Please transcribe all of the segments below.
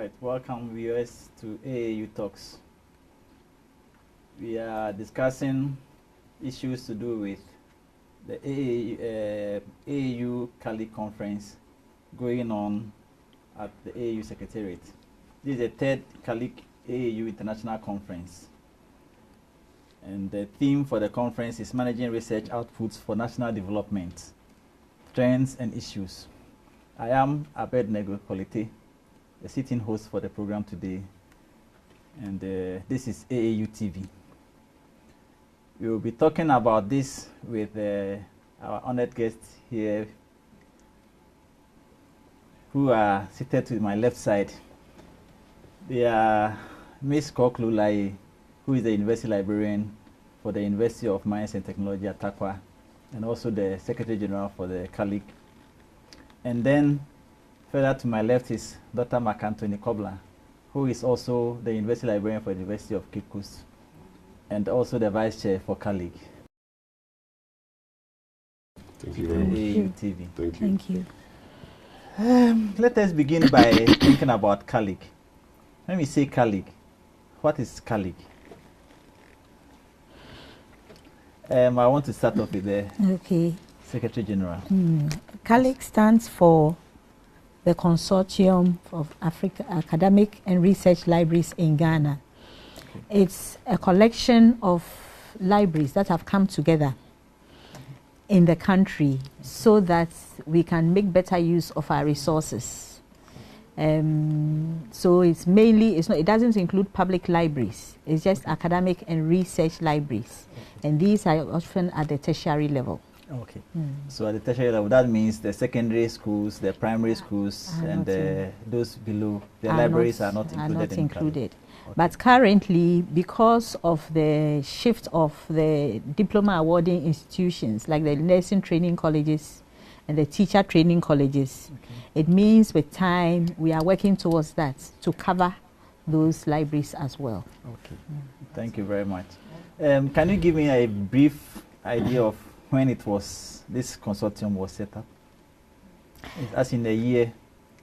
Right, welcome viewers to AAU Talks. We are discussing issues to do with the AAU CARLIGH conference going on at the AAU Secretariat. This is the third CARLIGH AAU International Conference. And the theme for the conference is Managing Research Outputs for National Development, Trends and Issues. I am Abednego, Corletey, the sitting host for the program today, and this is AAU TV. We will be talking about this with our honored guests here, who are seated to my left side. They are Ms. Korklu, who is the University Librarian for the University of Mines and Technology at Accra, and also the Secretary General for the CARLIGH. And then further to my left is Dr. Cobblah, who is also the University Librarian for the University of Cape Coast, and also the Vice Chair for CARLIGH. Thank you very much. TV. Thank you. Thank you. Let us begin by thinking about CARLIGH. When we say CARLIGH, what is CARLIGH? I want to start off with the Secretary General. CARLIGH stands for the Consortium of Africa Academic and Research Libraries in Ghana. It's a collection of libraries that have come together in the country so that we can make better use of our resources. So it's mainly, it doesn't include public libraries. It's just academic and research libraries. And these are often at the tertiary level. Okay. So at the tertiary level, that means the secondary schools, the primary schools, and those below, the libraries are not included. Okay. But currently, because of the shift of the diploma awarding institutions, like the nursing training colleges and the teacher training colleges, it means with time, we are working towards that to cover those libraries as well. Okay. Thank you very much. Can you give me a brief idea of when this consortium was set up? As in a year,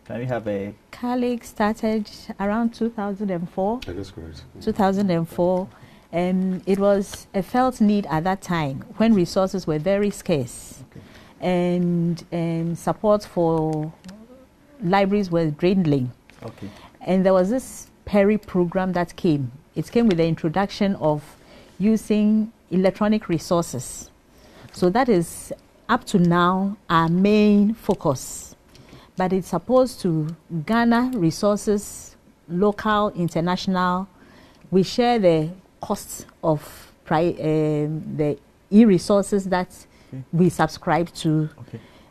can we have a... CARLIGH started around 2004. That is correct. 2004, and it was a felt need at that time when resources were very scarce, and support for libraries was dwindling. And there was this PERI program that came. It came with the introduction of using electronic resources. So that is, up to now, our main focus. But it's supposed to garner resources, local, international. We share the costs of the e-resources that we subscribe to,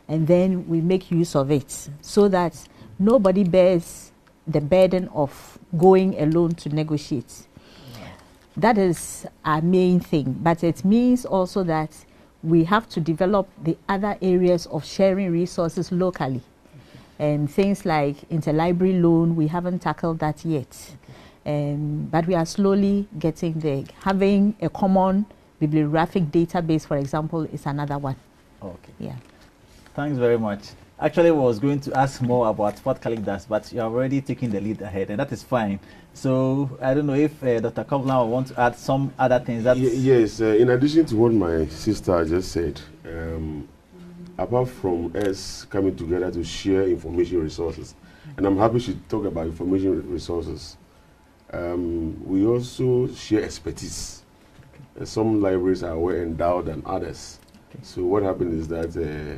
and then we make use of it so that nobody bears the burden of going alone to negotiate. That is our main thing, but it means also that we have to develop the other areas of sharing resources locally. And things like interlibrary loan, we haven't tackled that yet. But we are slowly getting there. Having a common bibliographic database, for example, is another one. Okay. Yeah. Thanks very much. Actually, I was going to ask more about what CARLIGH does, but you are already taking the lead ahead, and that is fine. So I don't know if Dr. Cobblah will want to add some other things. Yes, in addition to what my sister just said, apart from us coming together to share information resources, and I'm happy to talk about information resources, we also share expertise. Some libraries are well endowed than others. So what happened is that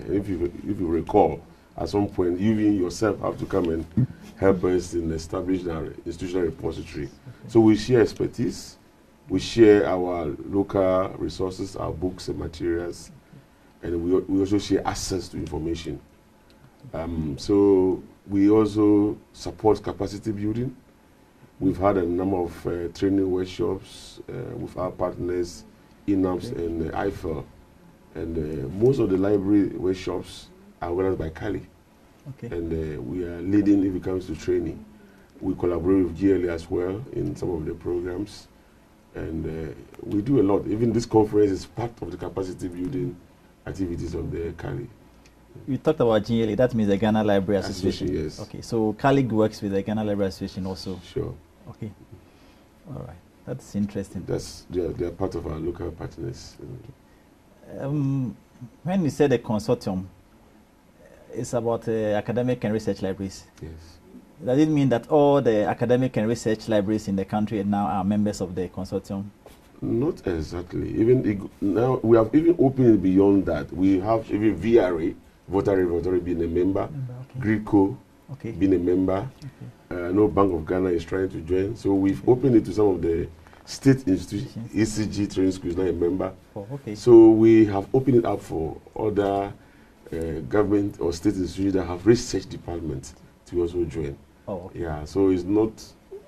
if you recall, at some point, you yourself have to come and help us in establishing our institutional repository. So we share expertise, we share our local resources, our books and materials, and we also share access to information. So we also support capacity building. We've had a number of training workshops with our partners, INAMS and IFEL. And most of the library workshops are organized by CARLIGH. And we are leading if it comes to training. We collaborate with GLA as well in some of the programs. And we do a lot. Even this conference is part of the capacity building activities of the CARLIGH. You talked about GLA, that means the Ghana Library Association. Yes. Okay, so CARLIGH works with the Ghana Library Association also. Sure. Okay. All right. That's interesting. They are part of our local partners. When you say the consortium, it's about academic and research libraries. Yes. Does it mean that all the academic and research libraries in the country now are members of the consortium? Not exactly. Even now, we have even opened it beyond that. We have even VRA, Voter Repository, being a member, GRICO being a member. No Bank of Ghana is trying to join. So we've opened it to some of the state institutions. ECG training school is not a member. So we have opened it up for other government or state institutions that have research departments to also join. Yeah, so it's not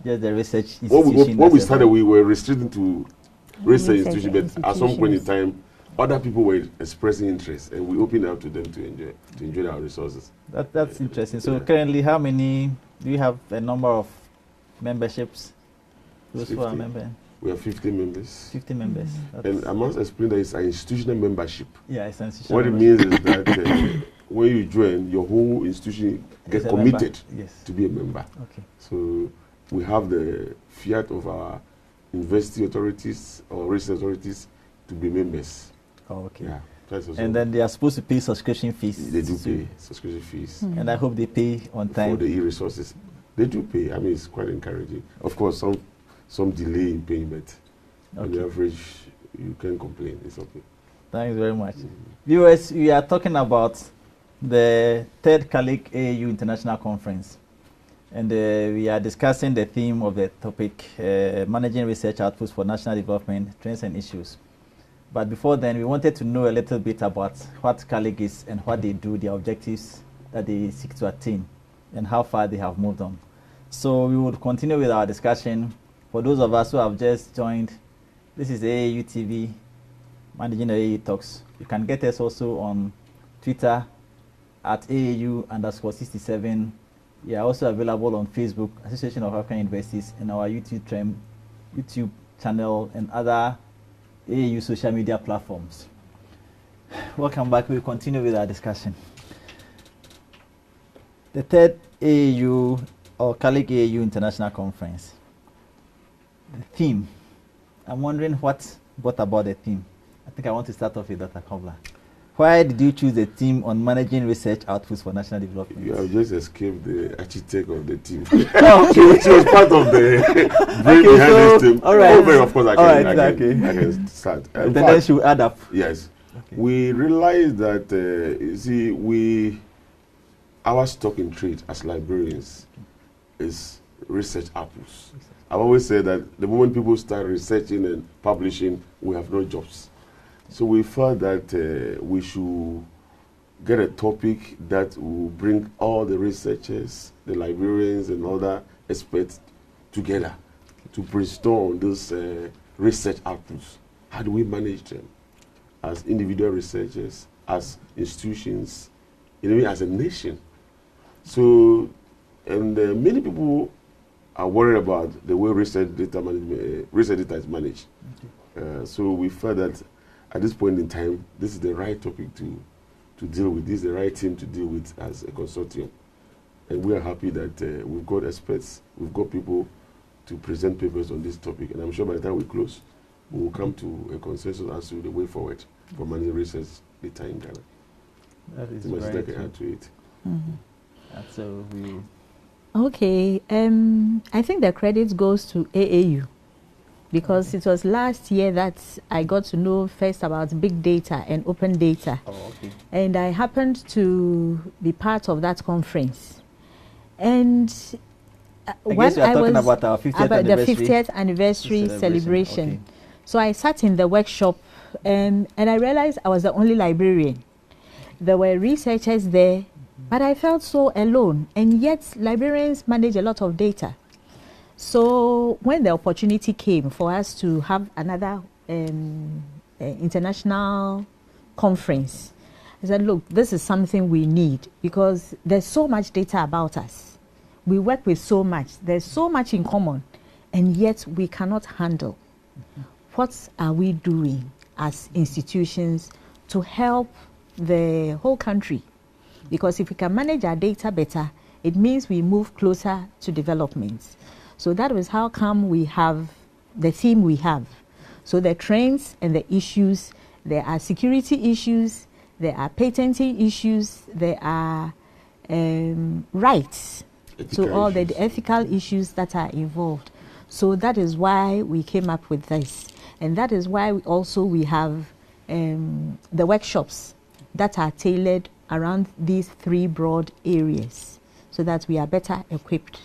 just the research institution. When we started, we were restricted to research institutions, but at some point in time, other people were expressing interest, and we opened it up to them to enjoy our resources. That's interesting. So currently, how many do you have? A number of memberships? Those 50. who are members. We have 50 members. 50 members. And I must explain that it's an institutional membership. Yeah, it's an institutional What it means is that when you join, your whole institution gets committed to be a member. Okay. So we have the fiat of our university authorities or research authorities to be members. Okay. Yeah. And then they are supposed to pay subscription fees. They do pay subscription fees. And I hope they pay on time. For the e-resources. They do pay. I mean, it's quite encouraging. Of course, some delay in payment. On the average, you can't complain. It's okay. Thanks very much. Viewers, we are talking about the third CARLIGH AAU International Conference. And we are discussing the theme of the topic, Managing Research Outputs for National Development, Trends and Issues. But before then, we wanted to know a little bit about what CARLIGH is and what they do, their objectives that they seek to attain, and how far they have moved on. So we will continue with our discussion. For those of us who have just joined, this is AAU TV, Managing the AAU Talks. You can get us also on Twitter at AAU_67. We are also available on Facebook, Association of African Universities, and our YouTube channel and other AAU social media platforms. Welcome back. We'll continue with our discussion. The third AAU or CARLIGH AAU International Conference. The theme. I'm wondering what about the theme. I think I want to start off with Dr. Cobblah. Why did you choose the theme on managing research outputs for national development? You have just escaped the architect of the team. She was part of the brain behind this team. All right. Of course, I can start. Then she will add up. Yes. Okay. We realized that, you see, our stock in trade as librarians is research outputs. I've always said that the moment people start researching and publishing, we have no jobs. So we felt that we should get a topic that will bring all the researchers, the librarians and other experts together to brainstorm those research outputs. How do we manage them as individual researchers, as institutions, even as a nation? So, and many people are worried about the way research data is managed. Okay. So we felt that at this point in time, this is the right topic to deal with. This is the right team to deal with as a consortium. And we are happy that we've got experts, we've got people to present papers on this topic. And I'm sure by the time we close, we will come to a consensus as to the way forward for managing research data in Ghana. That is much very I can add to it. So we... Okay, I think the credit goes to AAU. Because it was last year that I got to know first about big data and open data. And I happened to be part of that conference. And when I was about our 50th about anniversary, the 50th anniversary celebration. Okay. So I sat in the workshop and I realized I was the only librarian. There were researchers there, but I felt so alone. And yet librarians manage a lot of data. So when the opportunity came for us to have another international conference, I said, look, this is something we need because there's so much data about us. We work with so much. There's so much in common, and yet we cannot handle. What are we doing as institutions to help the whole country Because if we can manage our data better, it means we move closer to development. So that is how come we have the theme we have. So the trends and the issues, there are security issues, there are patenting issues, there are rights. Ethical So all issues. the ethical issues that are involved. So that is why we came up with this. And that is why we have the workshops that are tailored around these three broad areas so that we are better equipped.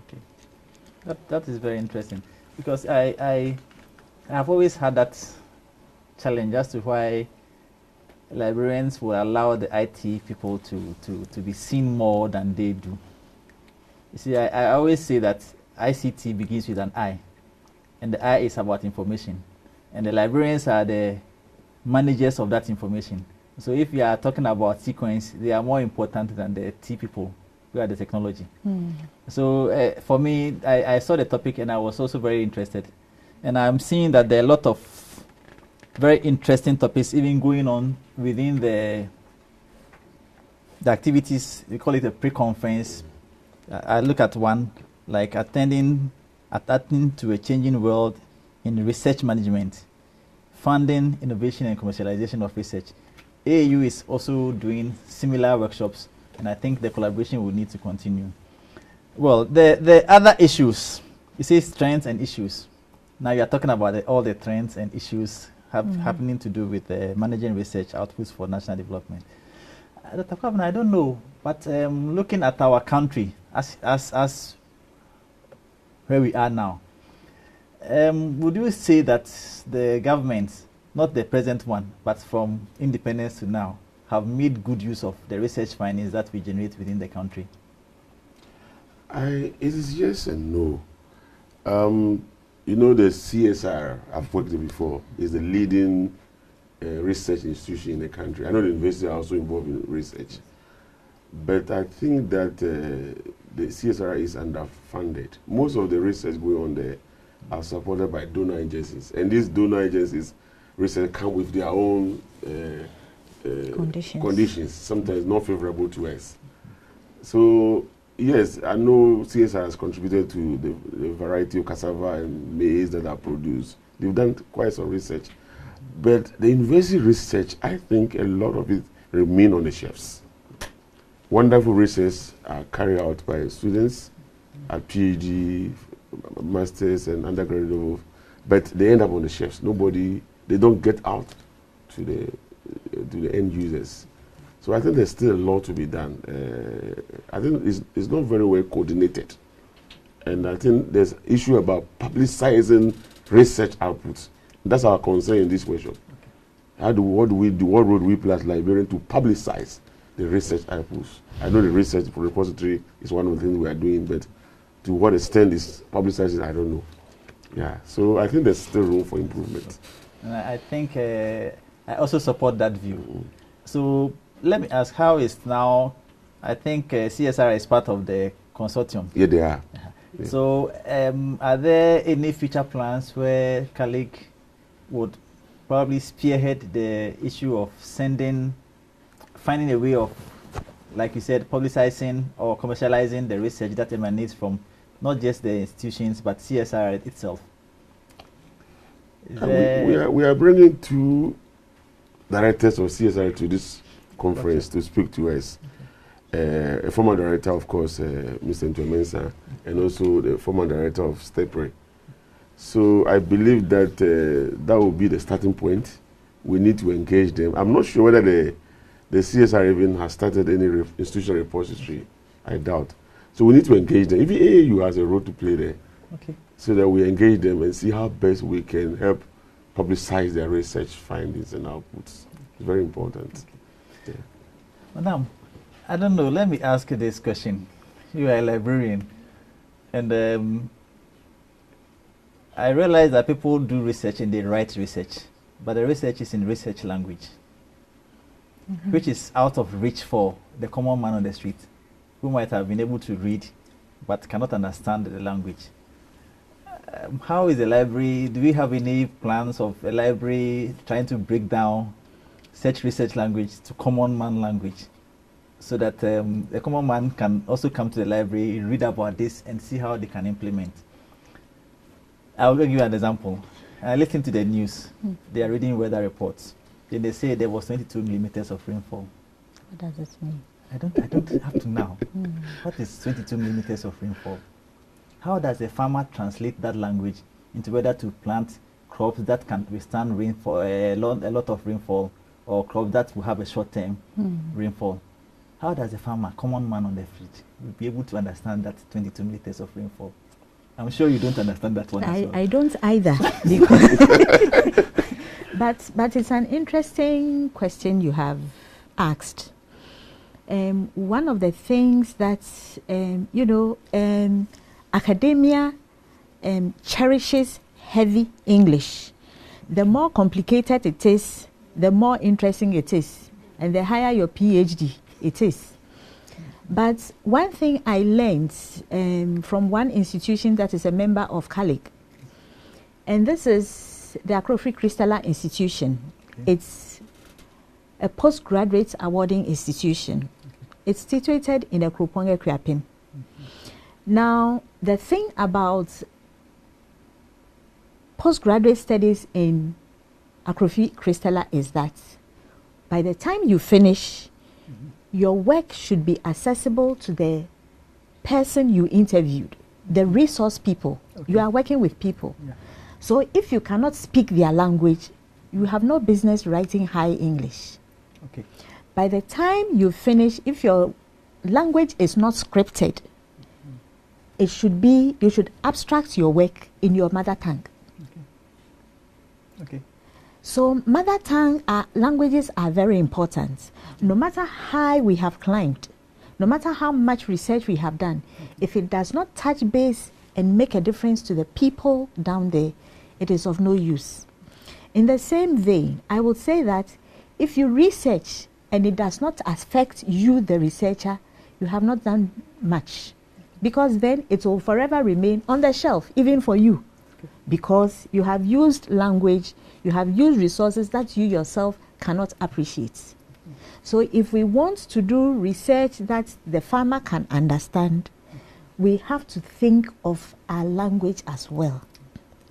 Okay. That is very interesting, because I have always had that challenge as to why librarians will allow the IT people to be seen more than they do. You see, I always say that ICT begins with an I, and the I is about information, and the librarians are the managers of that information. So if you are talking about sequence, they are more important than the T people who are the technology. So for me, I saw the topic and I was also very interested. And I'm seeing that there are a lot of very interesting topics even going on within the activities. We call it a pre-conference. I look at one, like adapting to a changing world in research management, funding, innovation, and commercialization of research. AAU is also doing similar workshops, and I think the collaboration will need to continue. Well, the other issues, you say trends and issues. Now you are talking about all the trends and issues happening to do with managing research outputs for national development. Dr. Cobblah, I don't know, but looking at our country as where we are now, would you say that the government, not the present one, but from independence to now, have made good use of the research findings that we generate within the country? It is yes and no. You know, the CSR, I've worked there before, is the leading research institution in the country. I know the university are also involved in research. But I think that the CSR is underfunded. Most of the research going on there are supported by donor agencies. And these donor agencies research come with their own conditions, sometimes not favorable to us. So, yes, I know CSR has contributed to the variety of cassava and maize that are produced. They've done quite some research. But the university research, I think a lot of it remain on the shelves. Wonderful research are carried out by students at PhD, masters, and undergraduate level, but they end up on the shelves. They don't get out to the end users. So I think there's still a lot to be done. I think it's not very well coordinated. And I think there's an issue about publicizing research outputs. That's our concern in this workshop. What role do we play as librarians to publicize the research outputs? I know the research repository is one of the things we are doing, but to what extent is publicizing, I don't know. Yeah, so I think there's still room for improvement. And I think I also support that view. So let me ask, how is now, I think CSR is part of the consortium. Yeah, they are. Yeah. So are there any future plans where CARLIGH would probably spearhead the issue of finding a way of, like you said, publicizing or commercializing the research that emanates from not just the institutions, but CSR itself? We are bringing two directors of CSR to this conference to speak to us. A former director, of course, Mr. Ntuamensa, and also the former director of STEPRE. So I believe that that will be the starting point. We need to engage them. I'm not sure whether the CSR even has started any institutional repository. I doubt. So we need to engage them. Even AAU has a role to play there. Okay. So that we engage them and see how best we can help publicize their research findings and outputs. It's very important. Okay. Yeah. Madam, I don't know. Let me ask you this question. You are a librarian, and I realize that people do research and they write research, but the research is in research language, which is out of reach for the common man on the street, who might have been able to read, but cannot understand the language. How is the library? Do we have any plans of a library trying to break down such research language to common man language? so that the common man can also come to the library, read about this, and see how they can implement. I'll give you an example. I listen to the news. They are reading weather reports. Then they say there was 22 millimeters of rainfall. What does it mean? I don't have to now. What is 22 millimeters of rainfall? How does a farmer translate that language into whether to plant crops that can withstand rainfall, a lot of rainfall, or crops that will have a short-term rainfall? How does a farmer, common man on the street, be able to understand that 22 millimeters of rainfall? I'm sure you don't understand that one as well. I don't either. But it's an interesting question you have asked. One of the things that, academia cherishes heavy English. The more complicated it is, the more interesting it is, and the higher your PhD it is. But one thing I learned from one institution that is a member of CARLIGH, and this is the Accra Crystalline Institution. Okay. It's a postgraduate awarding institution. It's situated in the Kruponge Kriapin. Now, the thing about postgraduate studies in Accra Crystalline is that by the time you finish, your work should be accessible to the person you interviewed, the resource people. Okay. You are working with people. Yeah. So if you cannot speak their language, you have no business writing high English. Okay. By the time you finish, if your language is not scripted, it should be, you should abstract your work in your mother tongue. Okay. Okay. So mother tongue languages are very important. No matter how we have climbed, no matter how much research we have done, if it does not touch base and make a difference to the people down there, it is of no use. In the same vein, I would say that if you research and it does not affect you, the researcher, you have not done much, because then it will forever remain on the shelf, even for you, because you have used language, you have used resources that you yourself cannot appreciate. So if we want to do research that the farmer can understand, we have to think of our language as well.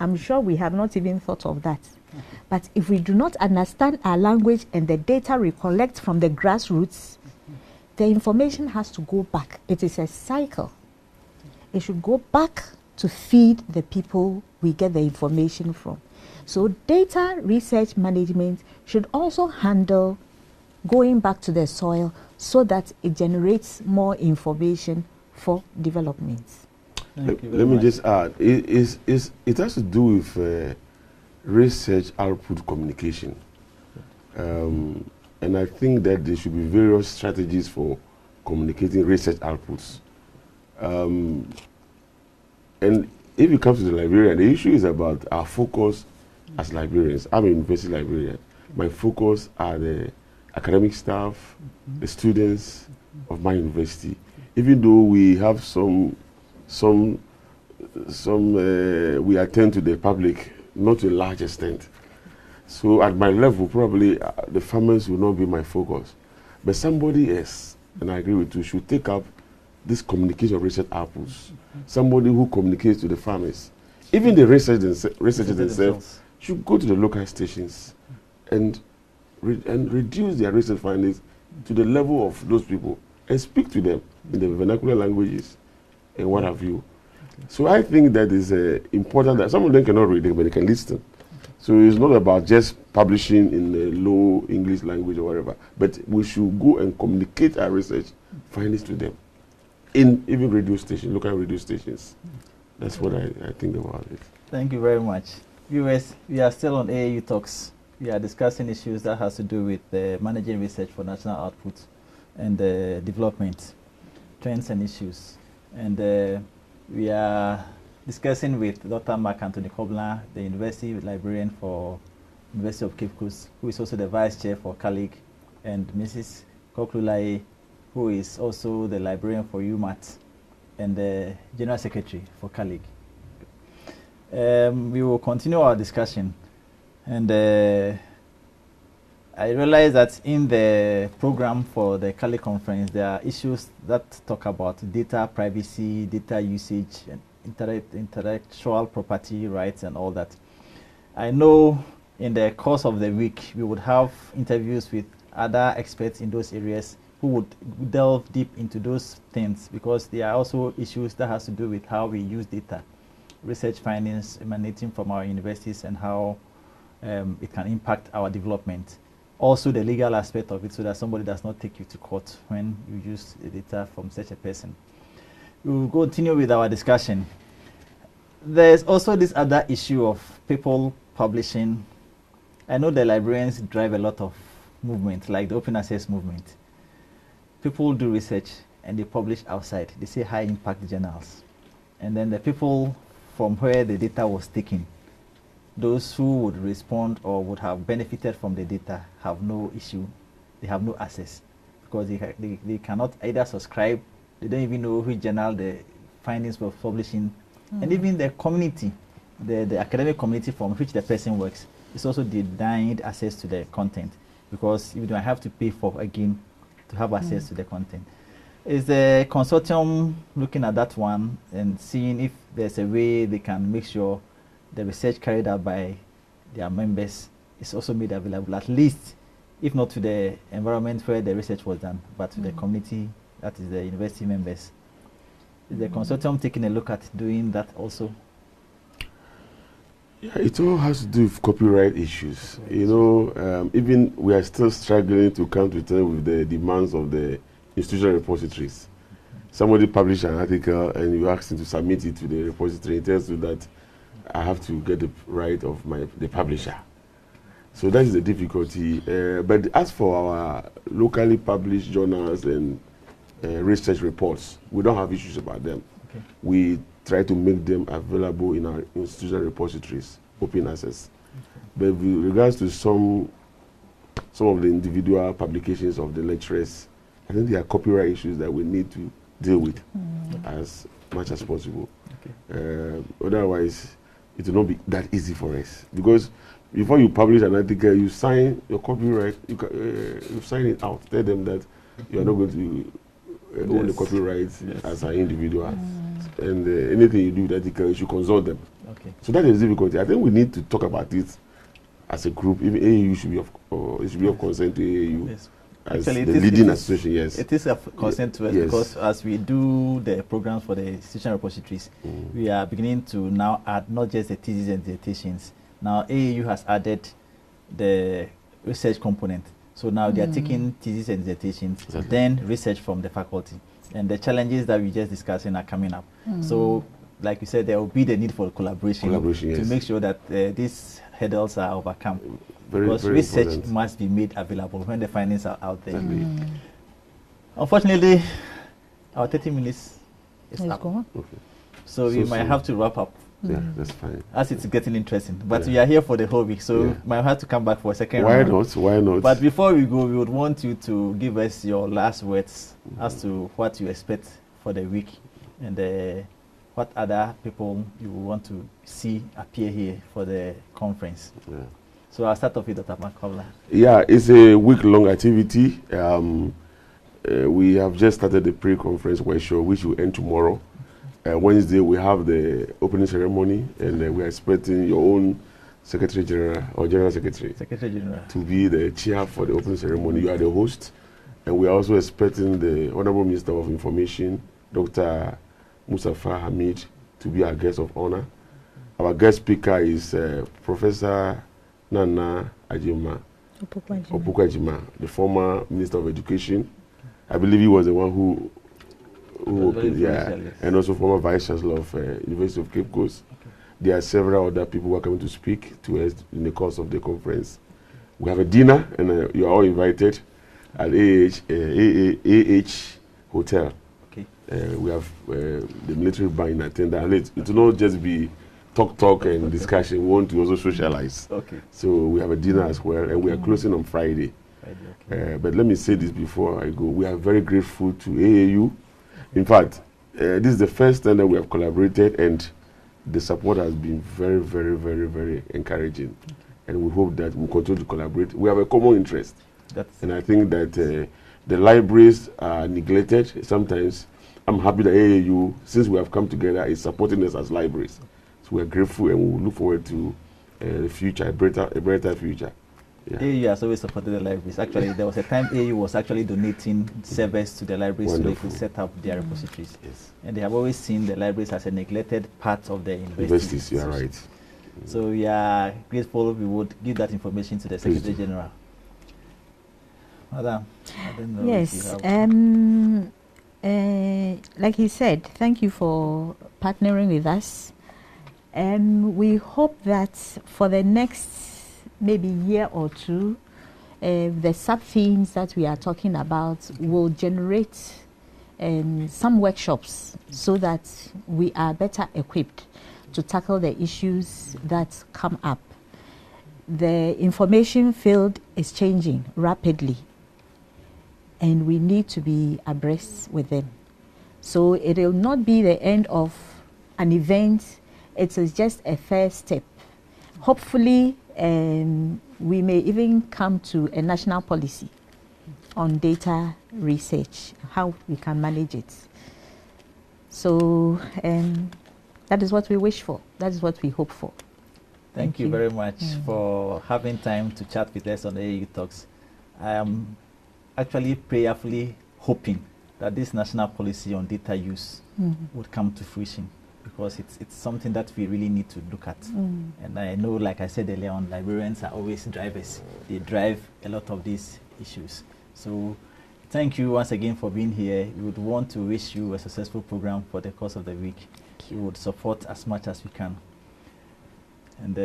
I'm sure we have not even thought of that. But if we do not understand our language and the data we collect from the grassroots, the information has to go back. It is a cycle. It should go back to feed the people we get the information from. So data research management should also handle going back to the soil so that it generates more information for development. Let me just add, it has to do with research output communication. And I think that there should be various strategies for communicating research outputs. And if it comes to the librarian, the issue is about our focus as librarians. I'm a university librarian. My focus are the academic staff, the students of my university. Even though we have we attend to the public, not to a large extent. So at my level, probably the farmers will not be my focus. But somebody else, and I agree with you, should take up this communication of research outputs. Somebody who communicates to the farmers. Even the researchers themselves should go to the local stations and reduce their research findings to the level of those people and speak to them in the vernacular languages and what have you. So I think that is important that some of them cannot read it, but they can listen. So it's not about just publishing in a low English language or whatever, but we should go and communicate our research findings to them in even radio stations, local radio stations. That's what I think about it. Thank you very much. Viewers, we are still on AAU Talks. We are discussing issues that has to do with managing research for national output and development, trends and issues. And we are discussing with Dr. Mark Anthony Cobblah, the University Librarian for University of Cape Coast, who is also the Vice Chair for CARLIGH, and Mrs. Korklu, who is also the Librarian for UMAT and the General Secretary for CARLIGH. We will continue our discussion, and I realized that in the program for the CARLIGH conference, there are issues that talk about data privacy, data usage, and intellectual property rights and all that. I know in the course of the week, we would have interviews with other experts in those areas who would delve deep into those things, because there are also issues that has to do with how we use data, research findings emanating from our universities, and how it can impact our development. Also the legal aspect of it, so that somebody does not take you to court when you use the data from such a person. We will continue with our discussion. There's also this other issue of people publishing. I know the librarians drive a lot of movement, like the open access movement. People do research and they publish outside. They say high impact journals. And then the people from where the data was taken, those who would respond or would have benefited from the data have no issue. They have no access, because they cannot either subscribe. They don't even know which journal the findings were publishing. And even the community, the academic community from which the person works, is also denied access to the content, because you don't have to pay for again to have access to the content. Is the consortium looking at that one and seeing if there's a way they can make sure the research carried out by their members is also made available, at least, if not to the environment where the research was done, but to the community, that is the university members? Is the consortium taking a look at doing that also? Yeah, it all has to do with copyright issues. You know, even we are still struggling to come to terms with the demands of the institutional repositories. Somebody published an article and you ask him to submit it to the repository. It tells you that I have to get the right of the publisher. So that is the difficulty. But as for our locally published journals and research reports, we don't have issues about them. Okay. We try to make them available in our institutional repositories, open access. Okay. But with regards to some of the individual publications of the lecturers, I think there are copyright issues that we need to deal with as much as possible. Okay. Otherwise, it will not be that easy for us, because before you publish an article, you sign your copyright, you sign it out, tell them that you are not going to own the copyright as an individual. And anything you do with the article, you should consult them. Okay. So that is difficulty. I think we need to talk about it as a group. Even AAU should be of concern to AAU. Yes. As actually, the leading association, yes. It is of concern to us, because as we do the programs for the institutional repositories, we are beginning to now add not just the theses and dissertations. Now AAU has added the research component. So now they are taking theses and dissertations, then research from the faculty. And the challenges that we just discussing are coming up. So, like you said, there will be the need for collaboration to make sure that these hurdles are overcome. Because research important. Must be made available when the findings are out there. Unfortunately, our 30 minutes is up. Okay. So we might have to wrap up. Yeah, that's fine. As it's getting interesting. But we are here for the whole week, so we might have to come back for a second round. Why not? Why not? But before we go, we would want you to give us your last words as to what you expect for the week, and what other people you want to see appear here for the conference. Yeah. So I'll start off with Dr. Cobblah. Yeah, it's a week-long activity. We have just started the pre-conference workshop, which will end tomorrow. Wednesday, we have the opening ceremony, and we are expecting your own Secretary General or General Secretary to be the chair for the opening ceremony. You are the host. And we are also expecting the Honorable Minister of Information, Dr. Mustafa Hamid, to be our guest of honor. Our guest speaker is Professor Nana Opoku-Agyeman, the former Minister of Education. I believe he was the one who opened, and also former Vice Chancellor of University of Cape Coast. Okay. There are several other people who are coming to speak to us in the course of the conference. We have a dinner, and you are all invited at AH Hotel. Okay. We have the military band in attendance. It will not just be talk and discussion. We want to also socialize. Okay. So we have a dinner as well, and we are closing on Friday. Okay. But let me say this before I go. We are very grateful to AAU. In fact, this is the first time that we have collaborated, and the support has been very, very, very, very encouraging. and we hope that we'll continue to collaborate. We have a common interest. And I think that the libraries are neglected sometimes. I'm happy that AAU, since we have come together, is supporting us as libraries. So we're grateful, and we look forward to the future, a brighter future. Yeah. AAU has always supported the libraries. Actually, there was a time AAU was actually donating servers to the libraries so they could set up their repositories. Yes. And they have always seen the libraries as a neglected part of the universities. You are right. So we are grateful. We would give that information to the Secretary General. Madam, I don't know. Yes. Like he said, thank you for partnering with us. We hope that for the next maybe year or two, the sub-themes that we are talking about will generate some workshops so that we are better equipped to tackle the issues that come up. The information field is changing rapidly, and we need to be abreast with them. So it will not be the end of an event. It is just a first step. Hopefully, we may even come to a national policy on data research, how we can manage it. So that is what we wish for. That is what we hope for. Thank you very much for having time to chat with us on AAU Talks. I am actually prayerfully hoping that this national policy on data use would come to fruition, because it's something that we really need to look at. And I know, like I said earlier on, librarians are always drivers. They drive a lot of these issues. So thank you once again for being here. We would want to wish you a successful program for the course of the week. We would support as much as we can. And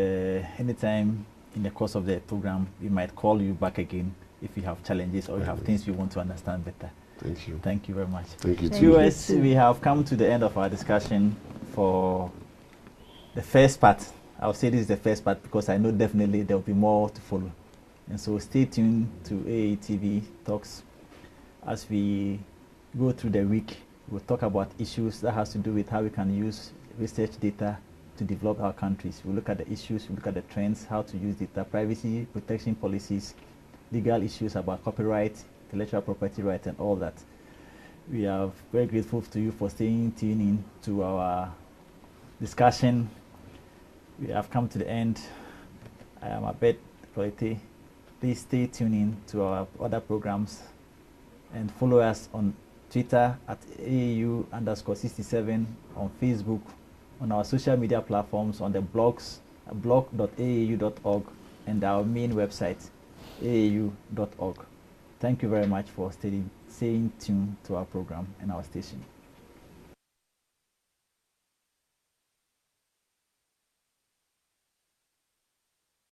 anytime in the course of the program, we might call you back again if you have challenges or you have things you want to understand better. Thank you. Thank you very much. Thank you. Viewers, we have come to the end of our discussion for the first part. I'll say this is the first part because I know definitely there will be more to follow. And so stay tuned to AATV Talks. As we go through the week, we'll talk about issues that has to do with how we can use research data to develop our countries. We'll look at the issues, we'll look at the trends, how to use data, privacy, protection policies, legal issues about copyright, intellectual property rights, and all that. We are very grateful to you for staying tuned in to our discussion. We have come to the end. I am Abednego. Please stay tuned in to our other programs and follow us on Twitter at AAU_67, on Facebook, on our social media platforms, on the blogs, blog.aau.org, and our main website, aau.org. Thank you very much for staying tuned to our program and our station.